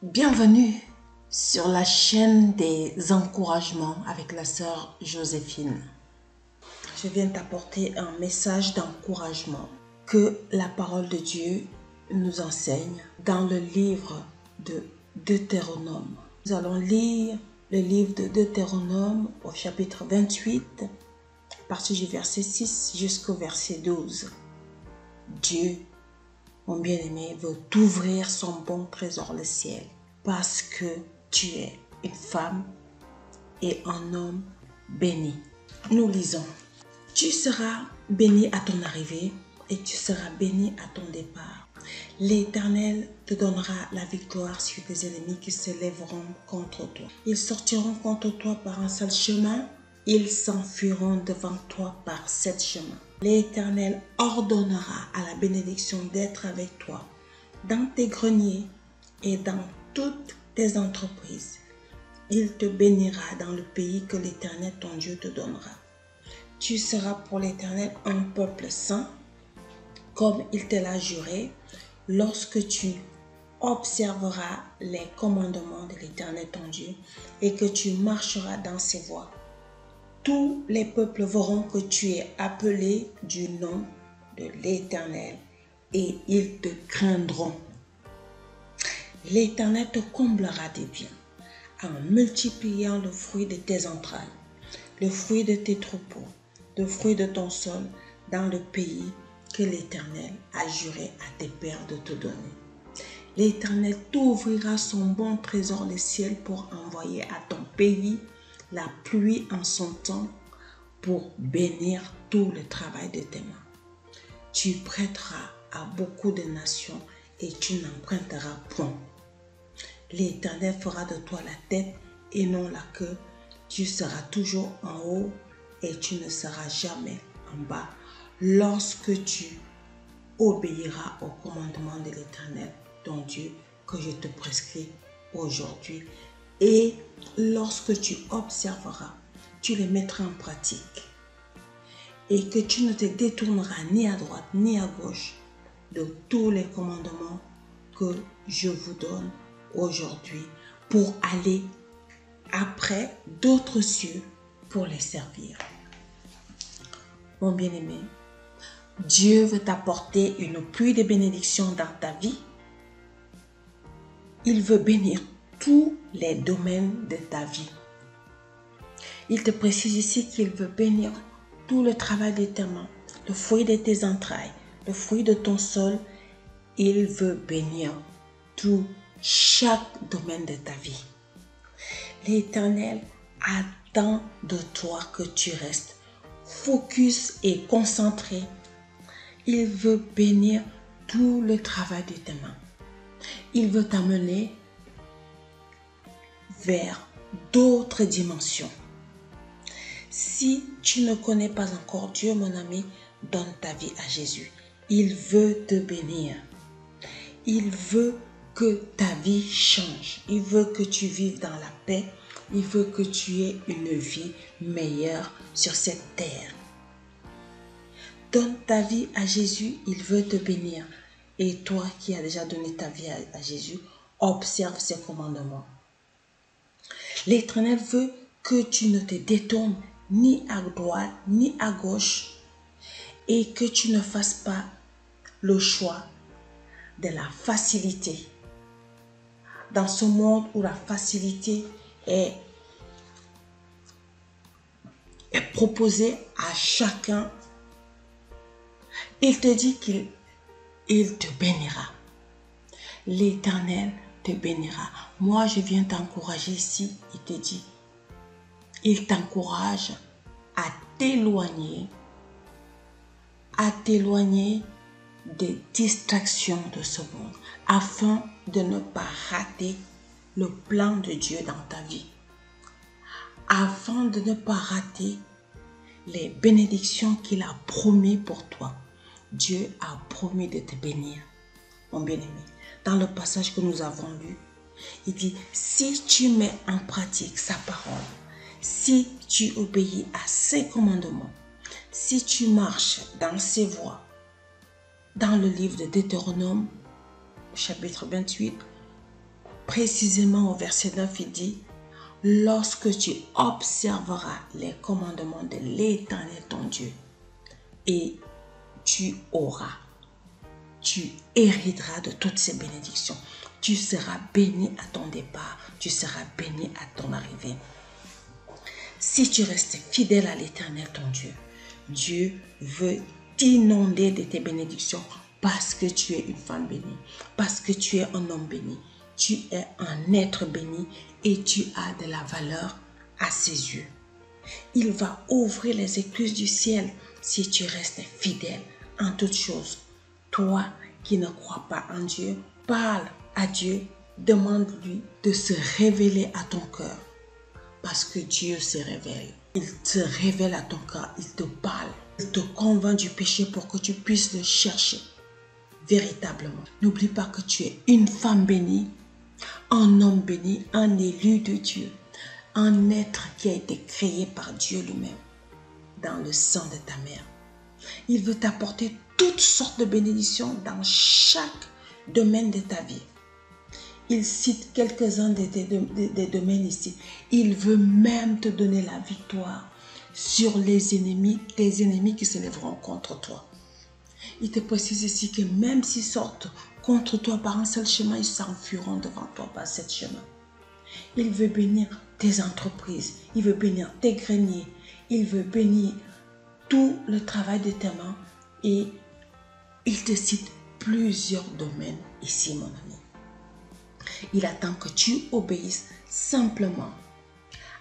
Bienvenue sur la chaîne des encouragements avec la sœur Joséphine. Je viens t'apporter un message d'encouragement que la parole de Dieu nous enseigne dans le livre de Deutéronome. Nous allons lire le livre de Deutéronome au chapitre 28, à partir du verset 6 jusqu'au verset 12. Dieu, mon bien-aimé, veut t'ouvrir son bon trésor, le ciel, parce que tu es une femme et un homme béni. Nous lisons. Tu seras béni à ton arrivée et tu seras béni à ton départ. L'Éternel te donnera la victoire sur tes ennemis qui se lèveront contre toi. Ils sortiront contre toi par un seul chemin, ils s'enfuiront devant toi par 7 chemins. L'Éternel ordonnera à la bénédiction d'être avec toi dans tes greniers et dans toutes tes entreprises. Il te bénira dans le pays que l'Éternel ton Dieu te donnera. Tu seras pour l'Éternel un peuple saint, comme il te l'a juré, lorsque tu observeras les commandements de l'Éternel ton Dieu et que tu marcheras dans ses voies. Tous les peuples verront que tu es appelé du nom de l'Éternel et ils te craindront. L'Éternel te comblera des biens en multipliant le fruit de tes entrailles, le fruit de tes troupeaux, le fruit de ton sol dans le pays que l'Éternel a juré à tes pères de te donner. L'Éternel t'ouvrira son bon trésor le ciel pour envoyer à ton pays la pluie en son temps pour bénir tout le travail de tes mains. Tu prêteras à beaucoup de nations et tu n'emprunteras point. L'Éternel fera de toi la tête et non la queue. Tu seras toujours en haut et tu ne seras jamais en bas lorsque tu obéiras au commandement de l'Éternel, ton Dieu, que je te prescris aujourd'hui. Et lorsque tu observeras, tu les mettras en pratique. Et que tu ne te détourneras ni à droite ni à gauche de tous les commandements que je vous donne aujourd'hui pour aller après d'autres cieux pour les servir. Mon bien-aimé, Dieu veut t'apporter une pluie de bénédictions dans ta vie. Il veut bénir tous les domaines de ta vie. Il te précise ici qu'il veut bénir tout le travail de tes mains, le fruit de tes entrailles, le fruit de ton sol. Il veut bénir chaque domaine de ta vie. L'Éternel attend de toi que tu restes focus et concentré. Il veut bénir tout le travail de tes mains. Il veut t'amener vers d'autres dimensions. Si tu ne connais pas encore Dieu, mon ami, donne ta vie à Jésus. Il veut te bénir. Il veut que ta vie change. Il veut que tu vives dans la paix. Il veut que tu aies une vie meilleure sur cette terre. Donne ta vie à Jésus, il veut te bénir. Et toi qui as déjà donné ta vie à Jésus, observe ses commandements. L'Éternel veut que tu ne te détournes ni à droite ni à gauche et que tu ne fasses pas le choix de la facilité. Dans ce monde où la facilité est proposée à chacun, il te dit qu'il te bénira. L'Éternel te bénira. Moi, je viens t'encourager ici. Il te dit, il t'encourage à t'éloigner des distractions de ce monde afin de ne pas rater le plan de Dieu dans ta vie, afin de ne pas rater les bénédictions qu'il a promis pour toi. Dieu a promis de te bénir, mon bien-aimé. Dans le passage que nous avons lu, il dit, si tu mets en pratique sa parole, si tu obéis à ses commandements, si tu marches dans ses voies, dans le livre de Deutéronome, chapitre 28, précisément au verset 9, il dit, lorsque tu observeras les commandements de l'Éternel ton Dieu, et tu hériteras de toutes ces bénédictions. Tu seras béni à ton départ, tu seras béni à ton arrivée. Si tu restes fidèle à l'Éternel ton Dieu, Dieu veut t'inonder de tes bénédictions parce que tu es une femme bénie, parce que tu es un homme béni, tu es un être béni et tu as de la valeur à ses yeux. Il va ouvrir les écluses du ciel si tu restes fidèle en toutes choses. Toi qui ne crois pas en Dieu, parle à Dieu, demande-lui de se révéler à ton cœur. Parce que Dieu se révèle. Il te révèle à ton cœur, il te parle, il te convainc du péché pour que tu puisses le chercher véritablement. N'oublie pas que tu es une femme bénie, un homme béni, un élu de Dieu, un être qui a été créé par Dieu lui-même dans le sang de ta mère. Il veut t'apporter toutes sortes de bénédictions dans chaque domaine de ta vie. Il cite quelques-uns des domaines ici. Il veut même te donner la victoire sur les ennemis, tes ennemis qui se lèveront contre toi. Il te précise ici que même s'ils sortent contre toi par un seul chemin, ils s'enfuiront devant toi par sept chemins. Il veut bénir tes entreprises, il veut bénir tes greniers, il veut bénir tout le travail de tes mains et il te cite plusieurs domaines ici, mon ami. Il attend que tu obéisses simplement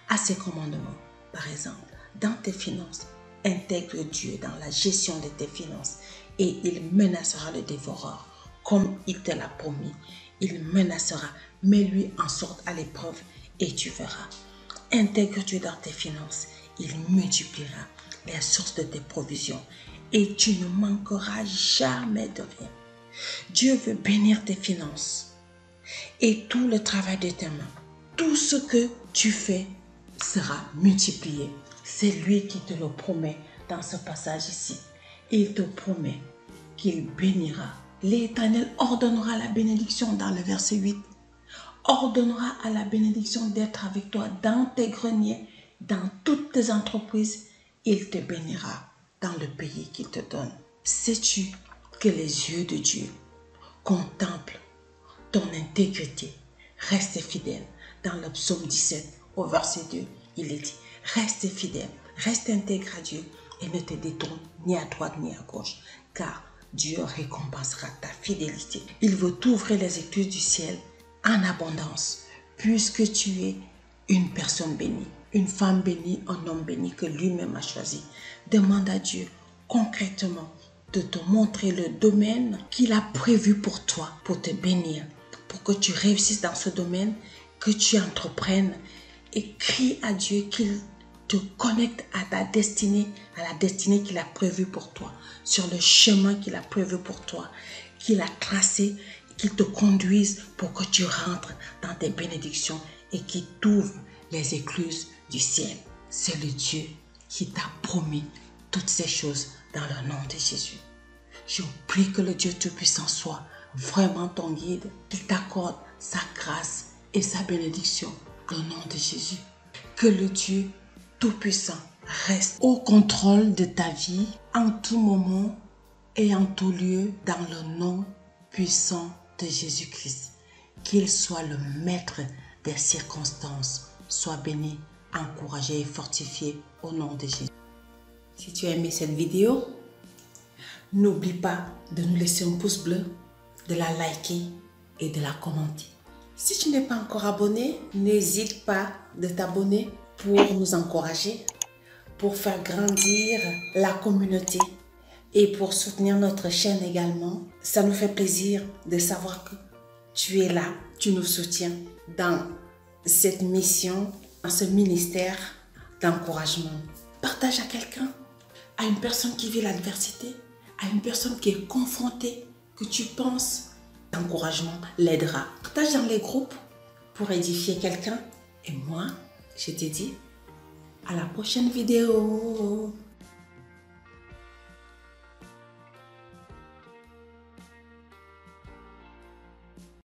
à ses commandements. Par exemple, dans tes finances, intègre Dieu dans la gestion de tes finances et il menacera le dévoreur comme il te l'a promis. Il menacera, mets-lui en sorte à l'épreuve et tu verras. Intègre Dieu dans tes finances, il multipliera les sources de tes provisions et tu ne manqueras jamais de rien. Dieu veut bénir tes finances. Et tout le travail de tes mains, tout ce que tu fais sera multiplié. C'est lui qui te le promet dans ce passage ici. Il te promet qu'il bénira. L'Éternel ordonnera la bénédiction dans le verset 8. Ordonnera à la bénédiction d'être avec toi dans tes greniers, dans toutes tes entreprises. Il te bénira dans le pays qu'il te donne. Sais-tu que les yeux de Dieu contemplent ton intégrité? Reste fidèle. Dans le psaume 17, au verset 2, il est dit, reste fidèle, reste intègre à Dieu et ne te détourne ni à droite ni à gauche, car Dieu récompensera ta fidélité. Il veut t'ouvrir les écluses du ciel en abondance, puisque tu es une personne bénie, une femme bénie, un homme béni que lui-même a choisi. Demande à Dieu concrètement de te montrer le domaine qu'il a prévu pour toi, pour te bénir, pour que tu réussisses dans ce domaine, que tu entreprennes et crie à Dieu qu'il te connecte à ta destinée, à la destinée qu'il a prévue pour toi, sur le chemin qu'il a prévu pour toi, qu'il a tracé, qu'il te conduise pour que tu rentres dans tes bénédictions et qu'il t'ouvre les écluses du ciel. C'est le Dieu qui t'a promis toutes ces choses dans le nom de Jésus. Je prie que le Dieu Tout-Puissant soit vraiment ton guide, qu'il t'accorde sa grâce et sa bénédiction au nom de Jésus. Que le Dieu Tout-Puissant reste au contrôle de ta vie en tout moment et en tout lieu dans le nom puissant de Jésus-Christ. Qu'il soit le maître des circonstances. Sois béni, encouragé et fortifié au nom de Jésus. Si tu as aimé cette vidéo, n'oublie pas de nous laisser un pouce bleu, de la liker et de la commenter. Si tu n'es pas encore abonné, n'hésite pas de t'abonner pour nous encourager, pour faire grandir la communauté et pour soutenir notre chaîne également. Ça nous fait plaisir de savoir que tu es là, tu nous soutiens dans cette mission, dans ce ministère d'encouragement. Partage à quelqu'un, à une personne qui vit l'adversité, à une personne qui est confrontée, que tu penses, l'encouragement l'aidera. Partage dans les groupes pour édifier quelqu'un. Et moi, je te dis à la prochaine vidéo.